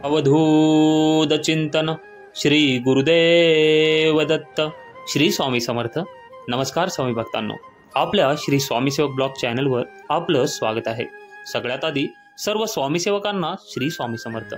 अवधूत चिंतन श्री गुरुदेव दत्त. श्री स्वामी समर्थ. नमस्कार स्वामी भक्तांनो, आपल्या श्री स्वामी सेवक ब्लॉग चॅनलवर आपलं स्वागत आहे. सगळ्यात आधी सर्व स्वामी सेवकांना श्री स्वामी समर्थ.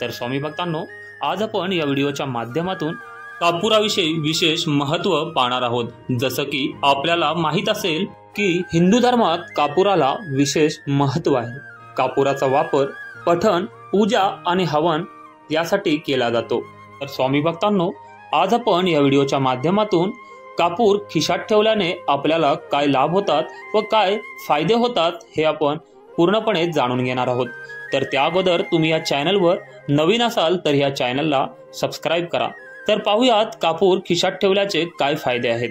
तर स्वामी भक्तांनो, आज आपण या व्हिडिओच्या माध्यमातून कापुराविषयी विशेष महत्त्व पाहणार आहोत. जसं की आपल्याला माहित असेल की हिंदू धर्मात कापुराला विशेष महत्त्व आहे. कापुराचा वापर पठण, पूजा आणि हवन यासाठी केला जातो. तर स्वामी भक्तांनो, आज आपण या व्हिडिओच्या माध्यमातून कापूर खिशात ठेवल्याने आपल्याला काय लाभ होतात व काय फायदे होतात हे आपण पूर्णपणे जाणून घेणार आहोत. तर त्या अगोदर तुम्ही या चॅनलवर नवीन असाल तर या चॅनलला सबस्क्राईब करा. तर पाहूयात कापूर खिशात ठेवल्याचे काय फायदे आहेत.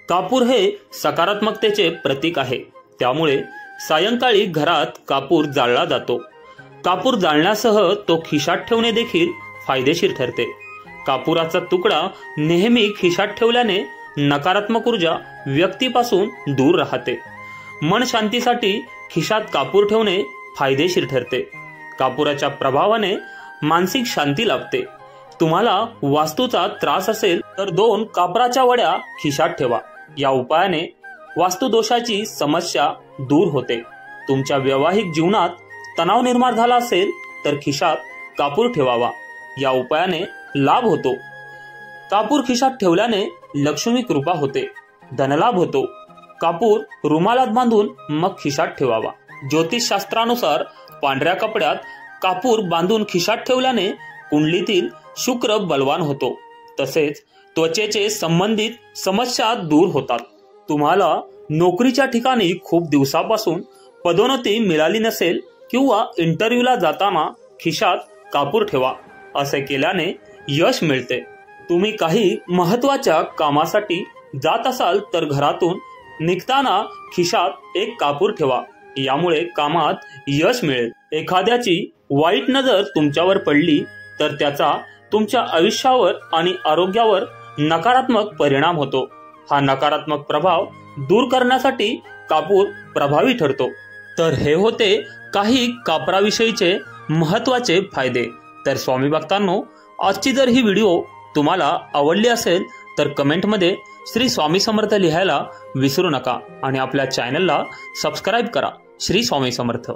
कापूर हे सकारात्मकतेचे प्रतीक आहे, त्यामुळे सायंकाळी घरात कापूर जाळला जातो. कापूर जाळण्यासह तो खिशात ठेवणे देखील फायदेशीर ठरते. कापुराचा तुकडा नेहमी खिशात ठेवल्याने नकारात्मक ऊर्जा व्यक्तीपासून दूर राहते. मन शांतीसाठी खिशात कापूर ठेवणे फायदेशीर ठरते. कापुराच्या प्रभावाने मानसिक शांती लाभते. तुम्हाला वास्तूचा त्रास असेल तर 2 कापराच्या वड्या खिशात ठेवा. या उपायाने वास्तुदोषाची समस्या दूर होते. तुमच्या वैवाहिक जीवनात तणाव निर्माण झाला असेल तर खिशात कापूर ठेवावा. या उपायाने लाभ होतो. कापूर खिशात ठेवल्याने लक्ष्मी कृपा होते, धनलाभ होतो. कापूर रुमालात बांधून मग खिशात ठेवावा. ज्योतिषशास्त्रानुसार पांढऱ्या कपड्यात कापूर बांधून खिशात ठेवल्याने कुंडलीतील शुक्र बलवान होतो. तसेच त्वचेचे संबंधित समस्या दूर होतात. तुम्हाला नोकरीच्या ठिकाणी खूप दिवसापासून पदोन्नती मिळाली नसेल किंवा इंटरव्ह्यूला जाताना खिशात कापूर ठेवा. असे केल्याने यश मिळते. तुम्ही काही महत्त्वाच्या कामासाठी जात असाल तर घरातून निघताना खिशात एक कापूर ठेवा. यामुळे कामात यश मिळेल. एखाद्याची वाईट नजर तुमच्यावर पडली तर त्याचा तुमच्या आयुष्यावर आणि आरोग्यावर नकारात्मक परिणाम होतो. हा नकारात्मक प्रभाव दूर करण्यासाठी कापूर प्रभावी ठरतो. तर हे होते काही कापराविषयीचे महत्त्वाचे फायदे. तर स्वामी भक्तांनो, आजची जर ही व्हिडिओ तुम्हाला आवडली असेल तर कमेंटमध्ये श्री स्वामी समर्थ लिहायला विसरू नका आणि आपल्या चॅनलला सबस्क्राईब करा. श्री स्वामी समर्थ.